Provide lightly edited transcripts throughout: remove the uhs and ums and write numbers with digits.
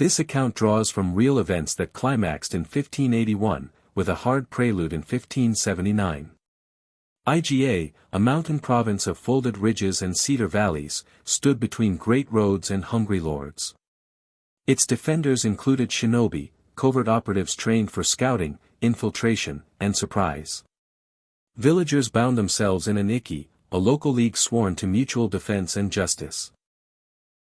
This account draws from real events that climaxed in 1581, with a hard prelude in 1579. IGA, a mountain province of folded ridges and cedar valleys, stood between great roads and hungry lords. Its defenders included shinobi, covert operatives trained for scouting, infiltration, and surprise. Villagers bound themselves in an ikki, a local league sworn to mutual defense and justice.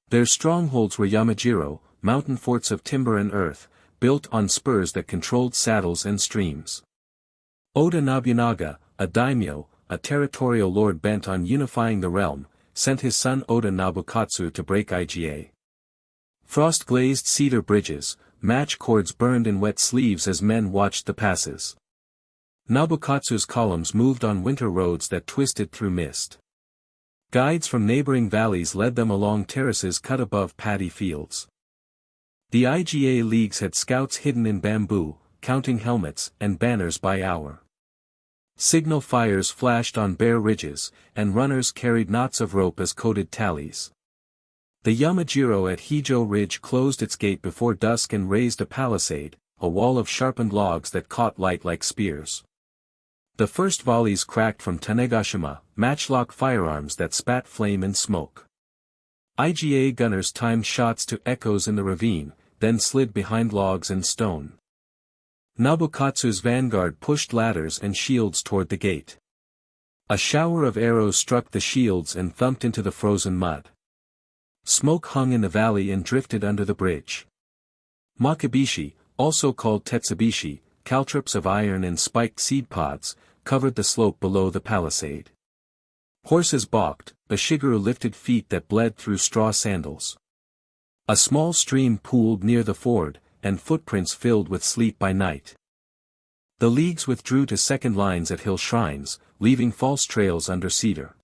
Their strongholds were yamajiro, mountain forts of timber and earth, built on spurs that controlled saddles and streams. Oda Nobunaga, a daimyo, a territorial lord bent on unifying the realm, sent his son Oda Nobukatsu to break IGA. Frost-glazed cedar bridges, match cords burned in wet sleeves as men watched the passes. Nobukatsu's columns moved on winter roads that twisted through mist. Guides from neighboring valleys led them along terraces cut above paddy fields. The IGA leagues had scouts hidden in bamboo, counting helmets and banners by hour. Signal fires flashed on bare ridges, and runners carried knots of rope as coded tallies. The Yamajiro at Hijo Ridge closed its gate before dusk and raised a palisade, a wall of sharpened logs that caught light like spears. The first volleys cracked from Tanegashima, matchlock firearms that spat flame and smoke. IGA gunners timed shots to echoes in the ravine, then slid behind logs and stone. Nobukatsu's vanguard pushed ladders and shields toward the gate. A shower of arrows struck the shields and thumped into the frozen mud. Smoke hung in the valley and drifted under the bridge. Makibishi, also called tetsubishi, caltrops of iron and spiked seed pods, covered the slope below the palisade. Horses balked, the shigeru lifted feet that bled through straw sandals. A small stream pooled near the ford, and footprints filled with sleep by night. The leagues withdrew to second lines at hill shrines, leaving false trails under cedar.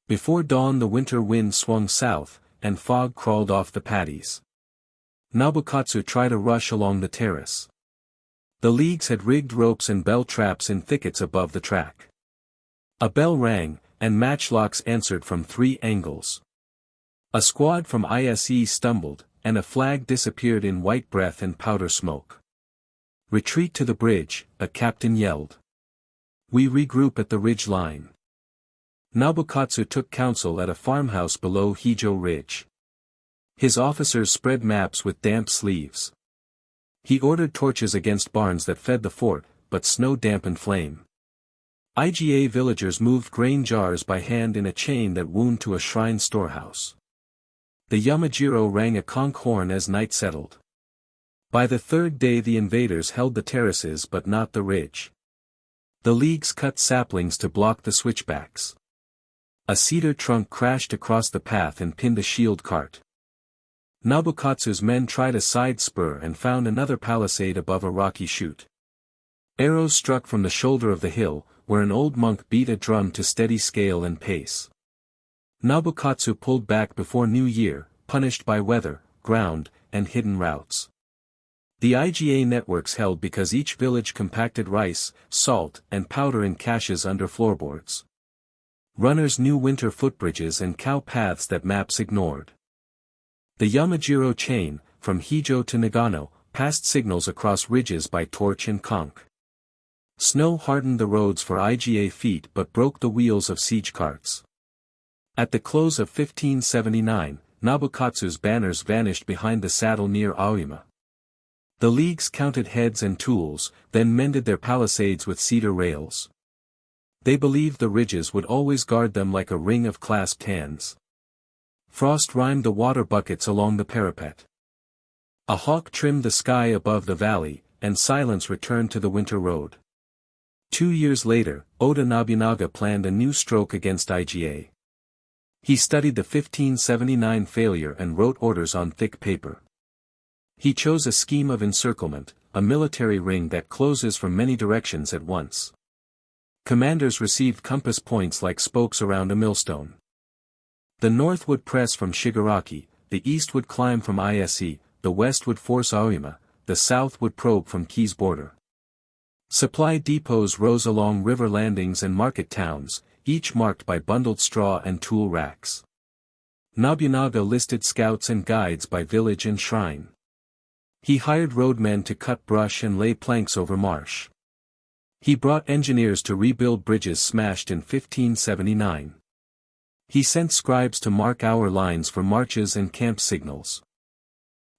Before dawn the winter wind swung south, and fog crawled off the paddies. Nobukatsu tried a rush along the terrace. The leagues had rigged ropes and bell traps in thickets above the track. A bell rang, and matchlocks answered from 3 angles. A squad from ISE stumbled, and a flag disappeared in white breath and powder smoke. "Retreat to the bridge," a captain yelled. "We regroup at the ridge line." Nobukatsu took counsel at a farmhouse below Hijo Ridge. His officers spread maps with damp sleeves. He ordered torches against barns that fed the fort, but snow dampened flame. IGA villagers moved grain jars by hand in a chain that wound to a shrine storehouse. The Yamajiro rang a conch horn as night settled. By the third day the invaders held the terraces but not the ridge. The leagues cut saplings to block the switchbacks. A cedar trunk crashed across the path and pinned a shield cart. Nobukatsu's men tried a side spur and found another palisade above a rocky chute. Arrows struck from the shoulder of the hill, where an old monk beat a drum to steady scale and pace. Nobukatsu pulled back before New Year, punished by weather, ground, and hidden routes. The IGA networks held because each village compacted rice, salt, and powder in caches under floorboards. Runners knew winter footbridges and cow paths that maps ignored. The Yamajiro chain, from Hijo to Nagano, passed signals across ridges by torch and conch. Snow hardened the roads for IGA feet but broke the wheels of siege carts. At the close of 1579, Nobukatsu's banners vanished behind the saddle near Aoyama. The leagues counted heads and tools, then mended their palisades with cedar rails. They believed the ridges would always guard them like a ring of clasped hands. Frost rimed the water buckets along the parapet. A hawk trimmed the sky above the valley, and silence returned to the winter road. 2 years later, Oda Nobunaga planned a new stroke against IGA. He studied the 1579 failure and wrote orders on thick paper. He chose a scheme of encirclement, a military ring that closes from many directions at once. Commanders received compass points like spokes around a millstone. The north would press from Shigaraki, the east would climb from Ise, the west would force Aoyama, the south would probe from Ki's border. Supply depots rose along river landings and market towns, each marked by bundled straw and tool racks. Nobunaga listed scouts and guides by village and shrine. He hired roadmen to cut brush and lay planks over marsh. He brought engineers to rebuild bridges smashed in 1579. He sent scribes to mark hour lines for marches and camp signals.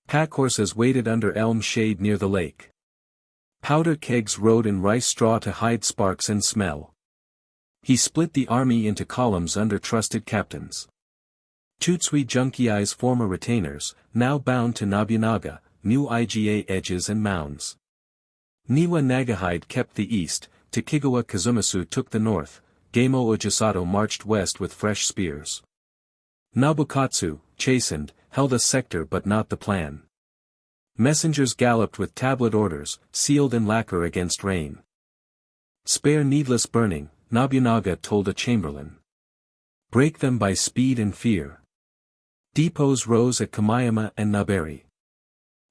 Pack horses waited under elm shade near the lake. Powder kegs rode in rice straw to hide sparks and smell. He split the army into columns under trusted captains. Chutsui Junkiai's former retainers, now bound to Nobunaga, knew IGA edges and mounds. Niwa Nagahide kept the east, Tokugawa Kazumasu took the north, Geimo Ojisato marched west with fresh spears. Nobukatsu, chastened, held a sector but not the plan. Messengers galloped with tablet orders, sealed in lacquer against rain. Spare needless burning, Nobunaga told a chamberlain. Break them by speed and fear. Depots rose at Kamayama and Naberi.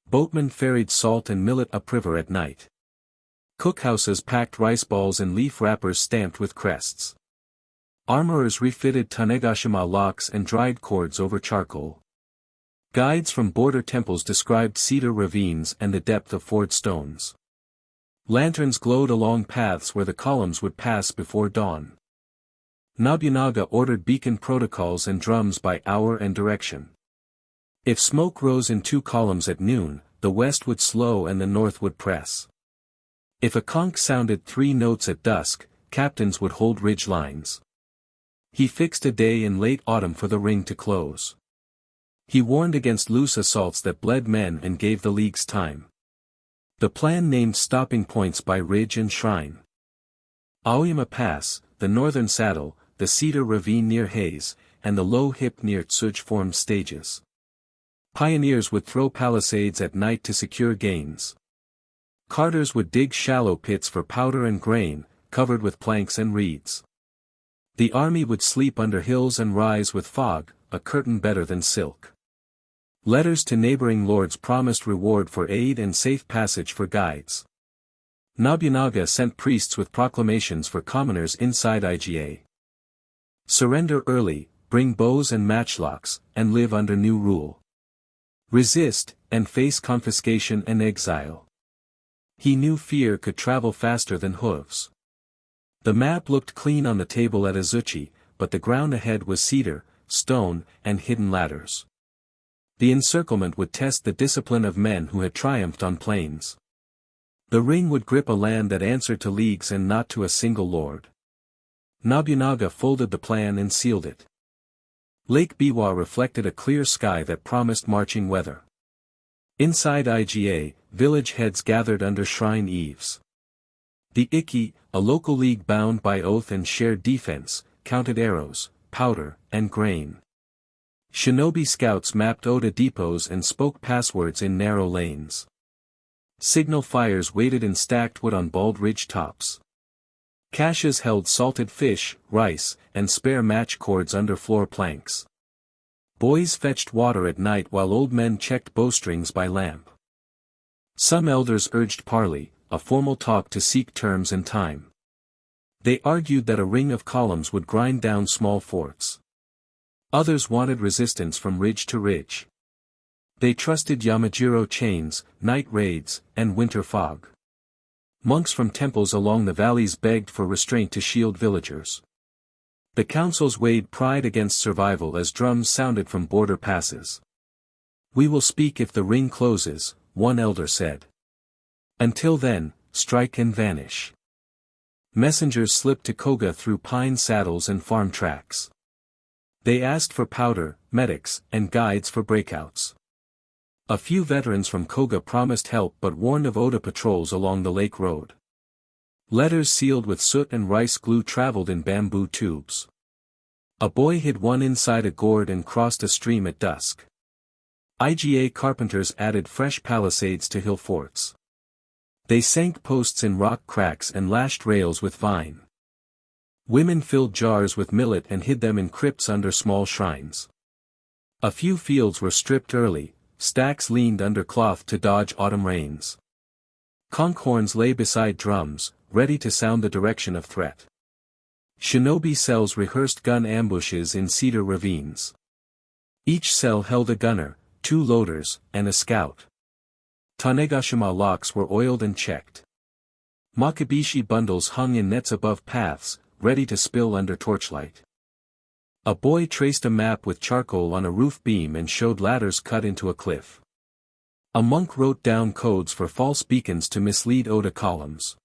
Boatmen ferried salt and millet upriver at night. Cookhouses packed rice balls in leaf wrappers stamped with crests. Armorers refitted Tanegashima locks and dried cords over charcoal. Guides from border temples described cedar ravines and the depth of ford stones. Lanterns glowed along paths where the columns would pass before dawn. Nobunaga ordered beacon protocols and drums by hour and direction. If smoke rose in 2 columns at noon, the west would slow and the north would press. If a conch sounded 3 notes at dusk, captains would hold ridge lines. He fixed a day in late autumn for the ring to close. He warned against loose assaults that bled men and gave the leagues time. The plan named stopping points by ridge and shrine. Aoyama Pass, the northern saddle, the cedar ravine near Hayes, and the low hip near Tsuj formed stages. Pioneers would throw palisades at night to secure gains. Carters would dig shallow pits for powder and grain, covered with planks and reeds. The army would sleep under hills and rise with fog, a curtain better than silk. Letters to neighboring lords promised reward for aid and safe passage for guides. Nobunaga sent priests with proclamations for commoners inside IGA. Surrender early, bring bows and matchlocks, and live under new rule. Resist, and face confiscation and exile. He knew fear could travel faster than hooves. The map looked clean on the table at Azuchi, but the ground ahead was cedar, stone, and hidden ladders. The encirclement would test the discipline of men who had triumphed on plains. The ring would grip a land that answered to leagues and not to a single lord. Nobunaga folded the plan and sealed it. Lake Biwa reflected a clear sky that promised marching weather. Inside IGA, village heads gathered under shrine eaves. The Ikki, a local league bound by oath and shared defense, counted arrows, powder, and grain. Shinobi scouts mapped Oda depots and spoke passwords in narrow lanes. Signal fires waited in stacked wood on bald ridge tops. Caches held salted fish, rice, and spare match cords under floor planks. Boys fetched water at night while old men checked bowstrings by lamp. Some elders urged parley, a formal talk to seek terms and time. They argued that a ring of columns would grind down small forts. Others wanted resistance from ridge to ridge. They trusted Yamajiro chains, night raids, and winter fog. Monks from temples along the valleys begged for restraint to shield villagers. The councils weighed pride against survival as drums sounded from border passes. "We will speak if the ring closes," one elder said. "Until then, strike and vanish." Messengers slipped to Koga through pine saddles and farm tracks. They asked for powder, medics, and guides for breakouts. A few veterans from Koga promised help but warned of Oda patrols along the lake road. Letters sealed with soot and rice glue traveled in bamboo tubes. A boy hid one inside a gourd and crossed a stream at dusk. IGA carpenters added fresh palisades to hill forts. They sank posts in rock cracks and lashed rails with vine. Women filled jars with millet and hid them in crypts under small shrines. A few fields were stripped early, stacks leaned under cloth to dodge autumn rains. Conch horns lay beside drums, ready to sound the direction of threat. Shinobi cells rehearsed gun ambushes in cedar ravines. Each cell held a gunner, 2 loaders, and a scout. Tanegashima locks were oiled and checked. Makibishi bundles hung in nets above paths, ready to spill under torchlight. A boy traced a map with charcoal on a roof beam and showed ladders cut into a cliff. A monk wrote down codes for false beacons to mislead Oda columns.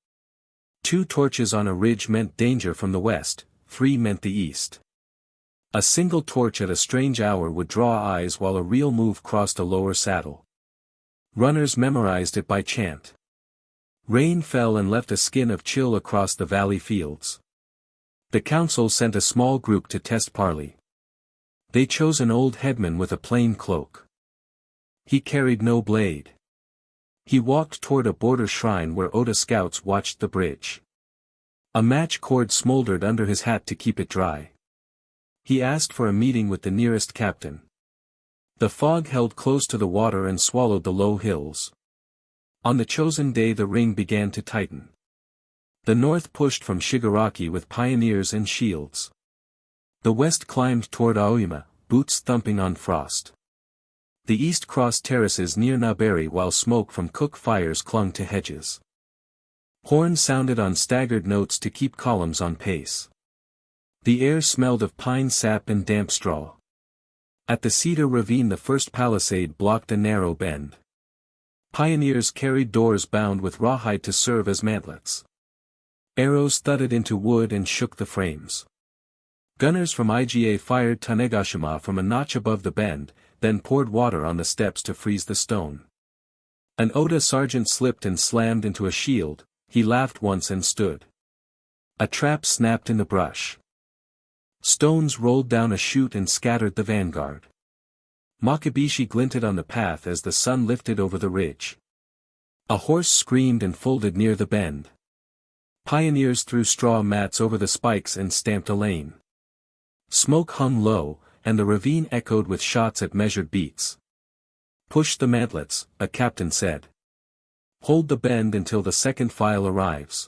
2 torches on a ridge meant danger from the west, 3 meant the east. A single torch at a strange hour would draw eyes while a real move crossed a lower saddle. Runners memorized it by chant. Rain fell and left a skin of chill across the valley fields. The council sent a small group to test parley. They chose an old headman with a plain cloak. He carried no blade. He walked toward a border shrine where Oda scouts watched the bridge. A match cord smoldered under his hat to keep it dry. He asked for a meeting with the nearest captain. The fog held close to the water and swallowed the low hills. On the chosen day the ring began to tighten. The north pushed from Shigaraki with pioneers and shields. The west climbed toward Aoyama, boots thumping on frost. The east crossed terraces near Naberi while smoke from cook fires clung to hedges. Horns sounded on staggered notes to keep columns on pace. The air smelled of pine sap and damp straw. At the cedar ravine the first palisade blocked a narrow bend. Pioneers carried doors bound with rawhide to serve as mantlets. Arrows thudded into wood and shook the frames. Gunners from IGA fired Tanegashima from a notch above the bend, then poured water on the steps to freeze the stone. An Oda sergeant slipped and slammed into a shield. He laughed once and stood. A trap snapped in the brush. Stones rolled down a chute and scattered the vanguard. Makibishi glinted on the path as the sun lifted over the ridge. A horse screamed and folded near the bend. Pioneers threw straw mats over the spikes and stamped a lane. Smoke hung low, and the ravine echoed with shots at measured beats. "Push the mantlets," a captain said. "Hold the bend until the second file arrives."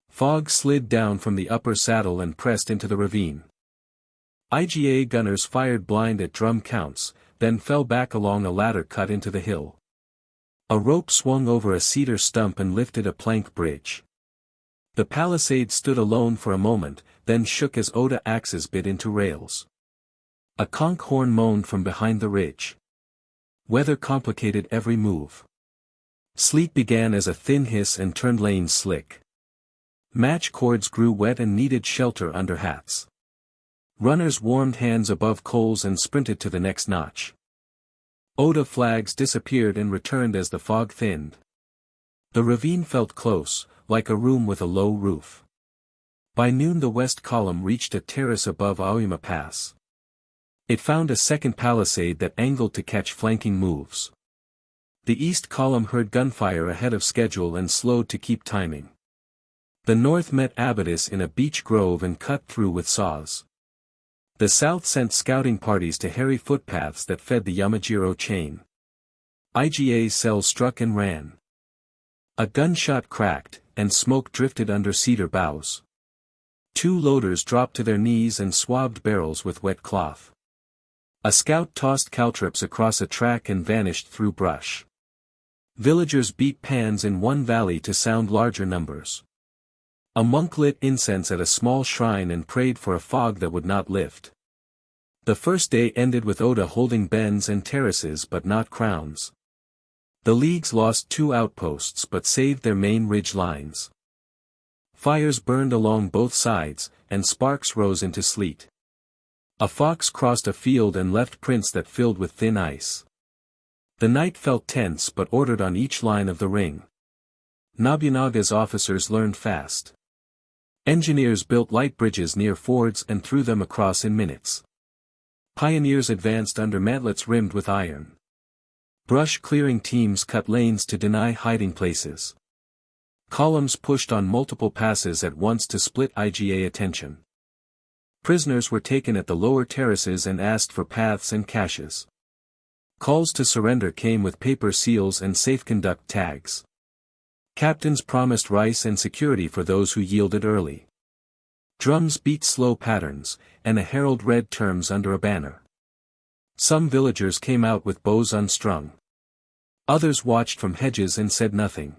Fog slid down from the upper saddle and pressed into the ravine. IGA gunners fired blind at drum counts, then fell back along a ladder cut into the hill. A rope swung over a cedar stump and lifted a plank bridge. The palisade stood alone for a moment, then shook as Oda axes bit into rails. A conch horn moaned from behind the ridge. Weather complicated every move. Sleet began as a thin hiss and turned lanes slick. Match cords grew wet and needed shelter under hats. Runners warmed hands above coals and sprinted to the next notch. Oda flags disappeared and returned as the fog thinned. The ravine felt close, like a room with a low roof. By noon the west column reached a terrace above Aoyama Pass. It found a second palisade that angled to catch flanking moves. The east column heard gunfire ahead of schedule and slowed to keep timing. The north met Abatis in a beech grove and cut through with saws. The south sent scouting parties to hairy footpaths that fed the Yamajiro chain. IGA's cells struck and ran. A gunshot cracked, and smoke drifted under cedar boughs. 2 loaders dropped to their knees and swabbed barrels with wet cloth. A scout tossed caltrops across a track and vanished through brush. Villagers beat pans in one valley to sound larger numbers. A monk lit incense at a small shrine and prayed for a fog that would not lift. The first day ended with Oda holding bends and terraces but not crowns. The leagues lost 2 outposts but saved their main ridge lines. Fires burned along both sides, and sparks rose into sleet. A fox crossed a field and left prints that filled with thin ice. The night felt tense but ordered on each line of the ring. Nobunaga's officers learned fast. Engineers built light bridges near fords and threw them across in minutes. Pioneers advanced under mantlets rimmed with iron. Brush-clearing teams cut lanes to deny hiding places. Columns pushed on multiple passes at once to split IGA attention. Prisoners were taken at the lower terraces and asked for paths and caches. Calls to surrender came with paper seals and safe-conduct tags. Captains promised rice and security for those who yielded early. Drums beat slow patterns, and a herald read terms under a banner. Some villagers came out with bows unstrung. Others watched from hedges and said nothing.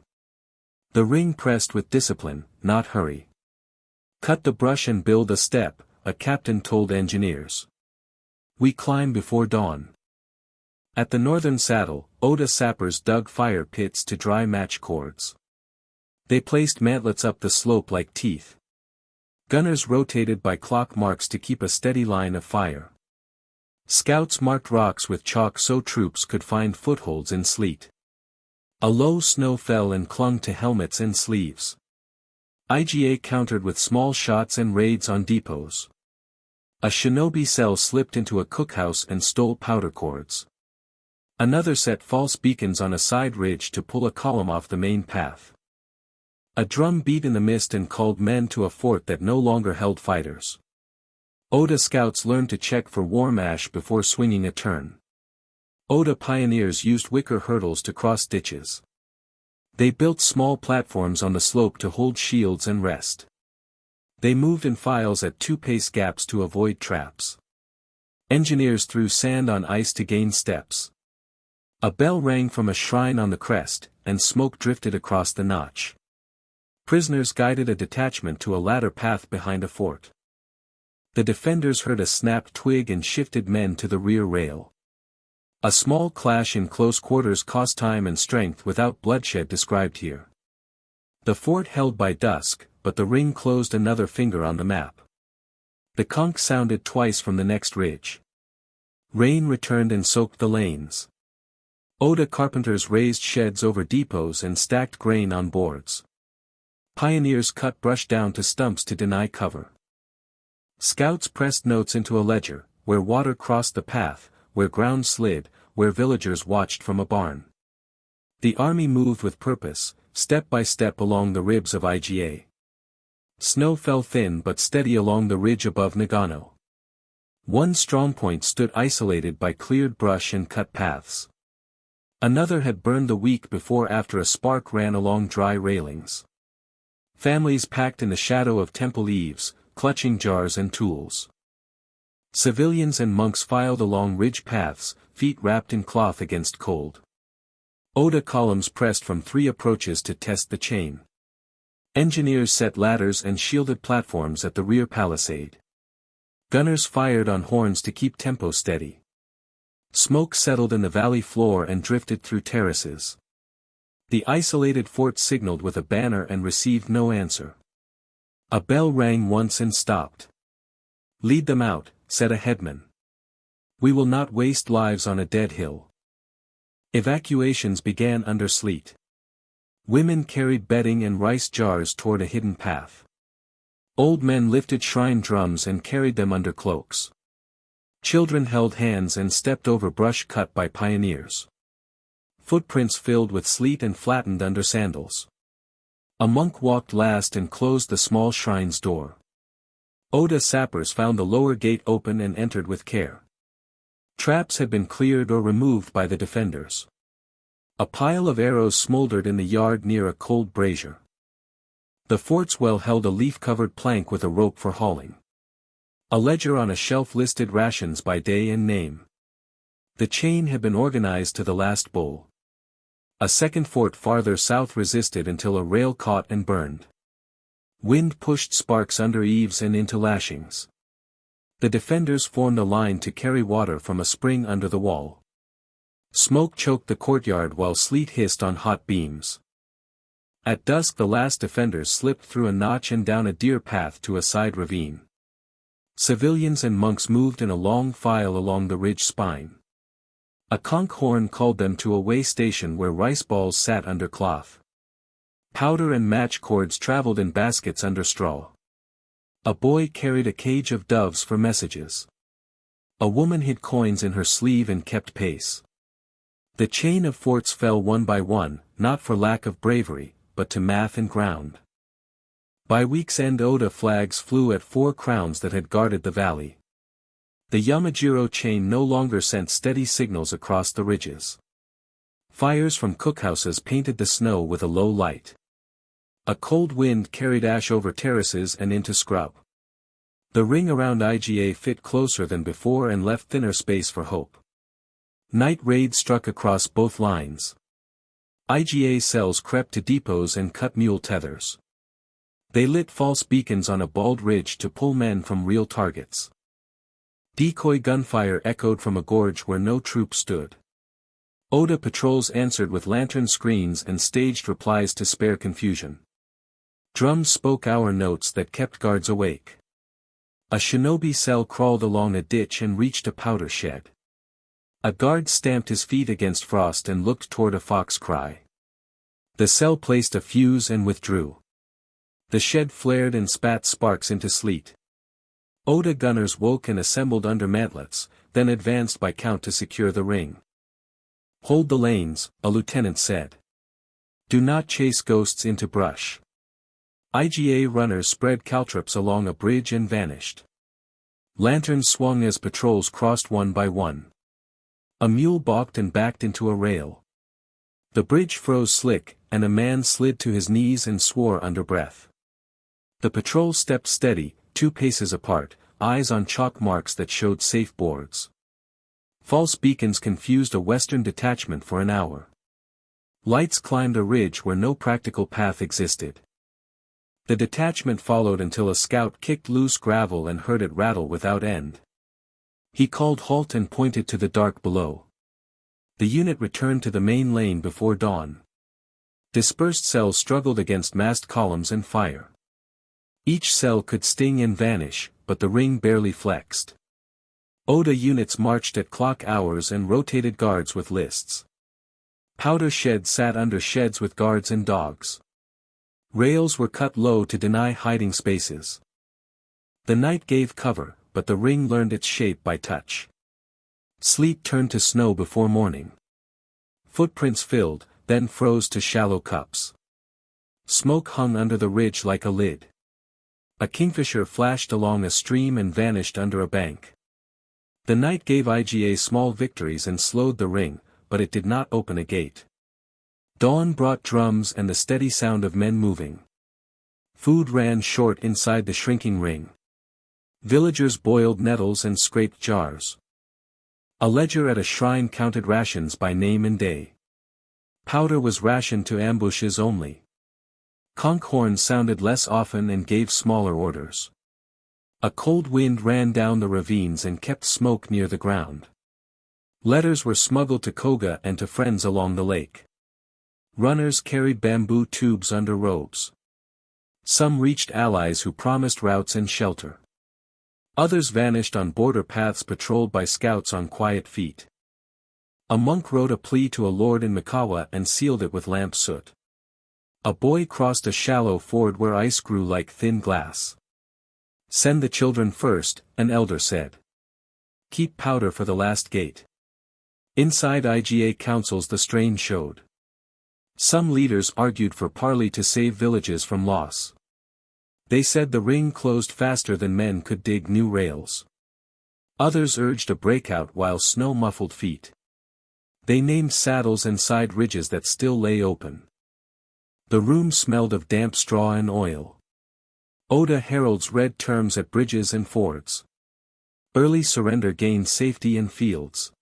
The ring pressed with discipline, not hurry. "Cut the brush and build a step," a captain told engineers. "We climb before dawn." At the northern saddle, Oda sappers dug fire pits to dry match cords. They placed mantlets up the slope like teeth. Gunners rotated by clock marks to keep a steady line of fire. Scouts marked rocks with chalk so troops could find footholds in sleet. A low snow fell and clung to helmets and sleeves. IGA countered with small shots and raids on depots. A shinobi cell slipped into a cookhouse and stole powder cords. Another set false beacons on a side ridge to pull a column off the main path. A drum beat in the mist and called men to a fort that no longer held fighters. Oda scouts learned to check for warm ash before swinging a turn. Oda pioneers used wicker hurdles to cross ditches. They built small platforms on the slope to hold shields and rest. They moved in files at 2-pace gaps to avoid traps. Engineers threw sand on ice to gain steps. A bell rang from a shrine on the crest, and smoke drifted across the notch. Prisoners guided a detachment to a ladder path behind a fort. The defenders heard a snapped twig and shifted men to the rear rail. A small clash in close quarters cost time and strength without bloodshed described here. The fort held by dusk, but the ring closed another finger on the map. The conch sounded twice from the next ridge. Rain returned and soaked the lanes. Oda carpenters raised sheds over depots and stacked grain on boards. Pioneers cut brush down to stumps to deny cover. Scouts pressed notes into a ledger, where water crossed the path, where ground slid, where villagers watched from a barn. The army moved with purpose, step by step along the ribs of IGA. Snow fell thin but steady along the ridge above Nagano. One strongpoint stood isolated by cleared brush and cut paths. Another had burned the week before after a spark ran along dry railings. Families packed in the shadow of temple eaves, clutching jars and tools. Civilians and monks filed along ridge paths, feet wrapped in cloth against cold. Oda columns pressed from 3 approaches to test the chain. Engineers set ladders and shielded platforms at the rear palisade. Gunners fired on horns to keep tempo steady. Smoke settled in the valley floor and drifted through terraces. The isolated fort signaled with a banner and received no answer. A bell rang once and stopped. "Lead them out," said a headman. "We will not waste lives on a dead hill." Evacuations began under sleet. Women carried bedding and rice jars toward a hidden path. Old men lifted shrine drums and carried them under cloaks. Children held hands and stepped over brush cut by pioneers. Footprints filled with sleet and flattened under sandals. A monk walked last and closed the small shrine's door. Oda sappers found the lower gate open and entered with care. Traps had been cleared or removed by the defenders. A pile of arrows smoldered in the yard near a cold brazier. The fort's well held a leaf-covered plank with a rope for hauling. A ledger on a shelf listed rations by day and name. The chain had been organized to the last bowl. A second fort farther south resisted until a rail caught and burned. Wind pushed sparks under eaves and into lashings. The defenders formed a line to carry water from a spring under the wall. Smoke choked the courtyard while sleet hissed on hot beams. At dusk the last defenders slipped through a notch and down a deer path to a side ravine. Civilians and monks moved in a long file along the ridge spine. A conch horn called them to a way station where rice balls sat under cloth. Powder and match cords traveled in baskets under straw. A boy carried a cage of doves for messages. A woman hid coins in her sleeve and kept pace. The chain of forts fell one by one, not for lack of bravery, but to math and ground. By week's end Oda flags flew at 4 crowns that had guarded the valley. The Yamajiro chain no longer sent steady signals across the ridges. Fires from cookhouses painted the snow with a low light. A cold wind carried ash over terraces and into scrub. The ring around IGA fit closer than before and left thinner space for hope. Night raids struck across both lines. IGA cells crept to depots and cut mule tethers. They lit false beacons on a bald ridge to pull men from real targets. Decoy gunfire echoed from a gorge where no troops stood. Oda patrols answered with lantern screens and staged replies to spare confusion. Drums spoke hour notes that kept guards awake. A shinobi cell crawled along a ditch and reached a powder shed. A guard stamped his feet against frost and looked toward a fox cry. The cell placed a fuse and withdrew. The shed flared and spat sparks into sleet. Oda gunners woke and assembled under mantlets, then advanced by count to secure the ring. "Hold the lanes," a lieutenant said. "Do not chase ghosts into brush." IGA runners spread caltrops along a bridge and vanished. Lanterns swung as patrols crossed one by one. A mule balked and backed into a rail. The bridge froze slick, and a man slid to his knees and swore under breath. The patrol stepped steady, 2 paces apart, eyes on chalk marks that showed safe boards. False beacons confused a western detachment for an hour. Lights climbed a ridge where no practical path existed. The detachment followed until a scout kicked loose gravel and heard it rattle without end. He called halt and pointed to the dark below. The unit returned to the main lane before dawn. Dispersed cells struggled against massed columns and fire. Each cell could sting and vanish, but the ring barely flexed. Oda units marched at clock hours and rotated guards with lists. Powder sheds sat under sheds with guards and dogs. Rails were cut low to deny hiding spaces. The night gave cover, but the ring learned its shape by touch. Sleet turned to snow before morning. Footprints filled, then froze to shallow cups. Smoke hung under the ridge like a lid. A kingfisher flashed along a stream and vanished under a bank. The night gave IGA small victories and slowed the ring, but it did not open a gate. Dawn brought drums and the steady sound of men moving. Food ran short inside the shrinking ring. Villagers boiled nettles and scraped jars. A ledger at a shrine counted rations by name and day. Powder was rationed to ambushes only. Conch horns sounded less often and gave smaller orders. A cold wind ran down the ravines and kept smoke near the ground. Letters were smuggled to Koga and to friends along the lake. Runners carried bamboo tubes under robes. Some reached allies who promised routes and shelter. Others vanished on border paths patrolled by scouts on quiet feet. A monk wrote a plea to a lord in Mikawa and sealed it with lamp soot. A boy crossed a shallow ford where ice grew like thin glass. "Send the children first," an elder said. "Keep powder for the last gate." Inside IGA councils the strain showed. Some leaders argued for parley to save villages from loss. They said the ring closed faster than men could dig new rails. Others urged a breakout while snow muffled feet. They named saddles and side ridges that still lay open. The room smelled of damp straw and oil. Oda heralds read terms at bridges and fords. Early surrender gained safety in fields.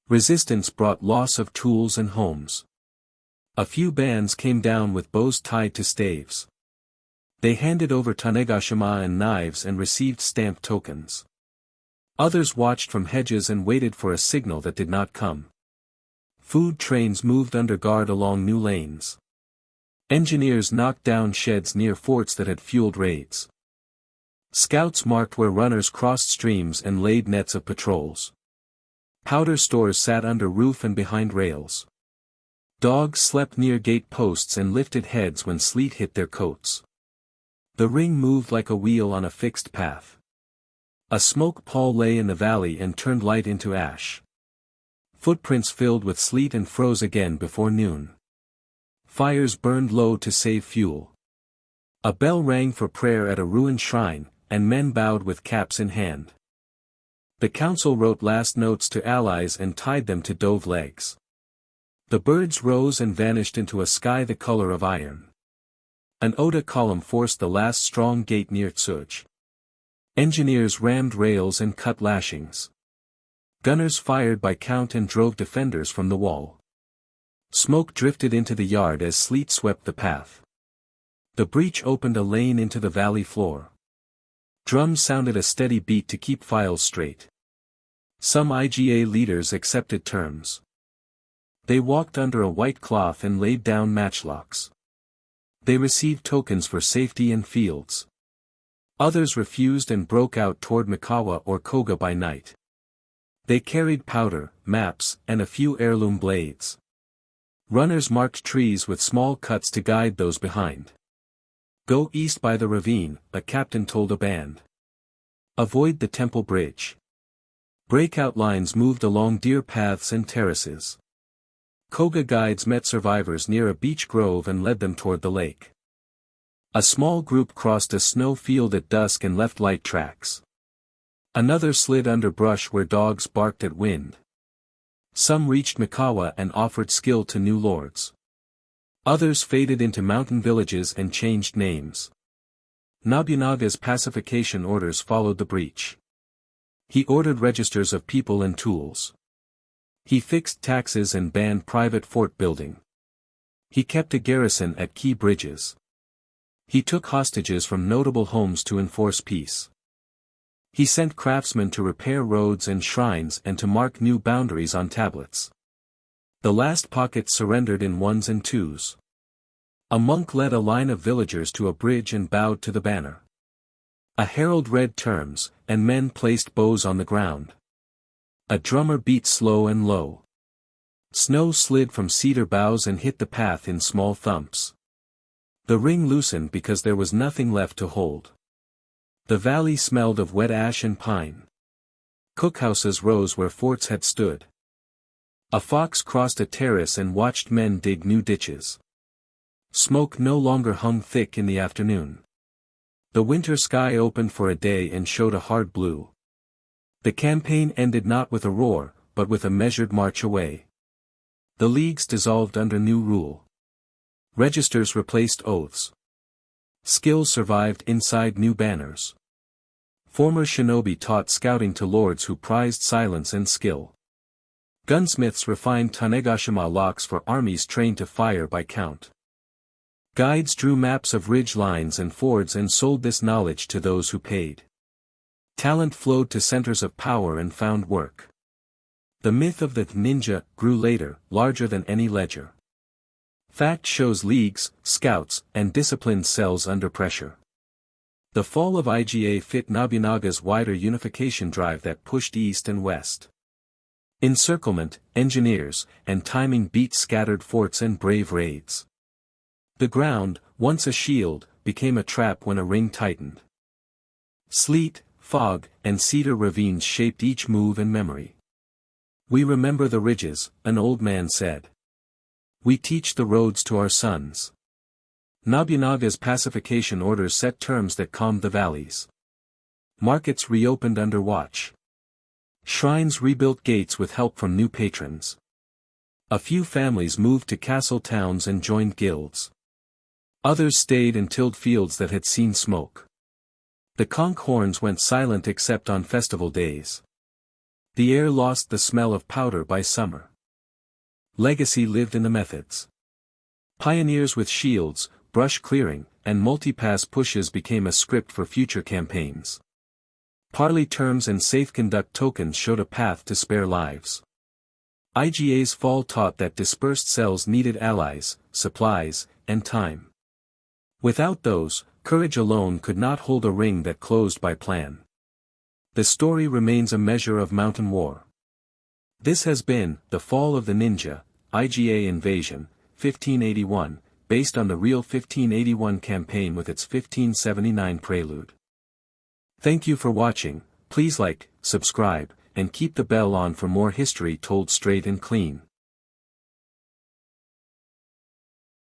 Resistance brought loss of tools and homes. A few bands came down with bows tied to staves. They handed over tanegashima and knives and received stamped tokens. Others watched from hedges and waited for a signal that did not come. Food trains moved under guard along new lanes. Engineers knocked down sheds near forts that had fueled raids. Scouts marked where runners crossed streams and laid nets of patrols. Powder stores sat under roof and behind rails. Dogs slept near gate posts and lifted heads when sleet hit their coats. The ring moved like a wheel on a fixed path. A smoke pall lay in the valley and turned light into ash. Footprints filled with sleet and froze again before noon. Fires burned low to save fuel. A bell rang for prayer at a ruined shrine, and men bowed with caps in hand. The council wrote last notes to allies and tied them to dove legs. The birds rose and vanished into a sky the color of iron. An Oda column forced the last strong gate near Tsuj. Engineers rammed rails and cut lashings. Gunners fired by count and drove defenders from the wall. Smoke drifted into the yard as sleet swept the path. The breach opened a lane into the valley floor. Drums sounded a steady beat to keep files straight. Some IGA leaders accepted terms. They walked under a white cloth and laid down matchlocks. They received tokens for safety and fields. Others refused and broke out toward Mikawa or Koga by night. They carried powder, maps, and a few heirloom blades. Runners marked trees with small cuts to guide those behind. Go east by the ravine, a captain told a band. Avoid the temple bridge. Breakout lines moved along deer paths and terraces. Koga guides met survivors near a beech grove and led them toward the lake. A small group crossed a snow field at dusk and left light tracks. Another slid under brush where dogs barked at wind. Some reached Mikawa and offered skill to new lords. Others faded into mountain villages and changed names. Nobunaga's pacification orders followed the breach. He ordered registers of people and tools. He fixed taxes and banned private fort building. He kept a garrison at key bridges. He took hostages from notable homes to enforce peace. He sent craftsmen to repair roads and shrines and to mark new boundaries on tablets. The last pockets surrendered in ones and twos. A monk led a line of villagers to a bridge and bowed to the banner. A herald read terms, and men placed bows on the ground. A drummer beat slow and low. Snow slid from cedar boughs and hit the path in small thumps. The ring loosened because there was nothing left to hold. The valley smelled of wet ash and pine. Cookhouses rose where forts had stood. A fox crossed a terrace and watched men dig new ditches. Smoke no longer hung thick in the afternoon. The winter sky opened for a day and showed a hard blue. The campaign ended not with a roar, but with a measured march away. The leagues dissolved under new rule. Registers replaced oaths. Skill survived inside new banners. Former shinobi taught scouting to lords who prized silence and skill. Gunsmiths refined Tanegashima locks for armies trained to fire by count. Guides drew maps of ridge lines and fords and sold this knowledge to those who paid. Talent flowed to centers of power and found work. The myth of the ninja grew later, larger than any ledger. Fact shows leagues, scouts, and disciplined cells under pressure. The fall of IGA fit Nobunaga's wider unification drive that pushed east and west. Encirclement, engineers, and timing beat scattered forts and brave raids. The ground, once a shield, became a trap when a ring tightened. Sleet, fog, and cedar ravines shaped each move and memory. We remember the ridges, an old man said. We teach the roads to our sons. Nobunaga's pacification orders set terms that calmed the valleys. Markets reopened under watch. Shrines rebuilt gates with help from new patrons. A few families moved to castle towns and joined guilds. Others stayed and tilled fields that had seen smoke. The conch horns went silent except on festival days. The air lost the smell of powder by summer. Legacy lived in the methods. Pioneers with shields, brush clearing, and multipass pushes became a script for future campaigns. Parley terms and safe conduct tokens showed a path to spare lives. IGA's fall taught that dispersed cells needed allies, supplies, and time. Without those, courage alone could not hold a ring that closed by plan. The story remains a measure of mountain war. This has been The Fall of the Ninja, IGA Invasion, 1581, based on the real 1581 campaign with its 1579 prelude. Thank you for watching. Please like, subscribe, and keep the bell on for more history told straight and clean.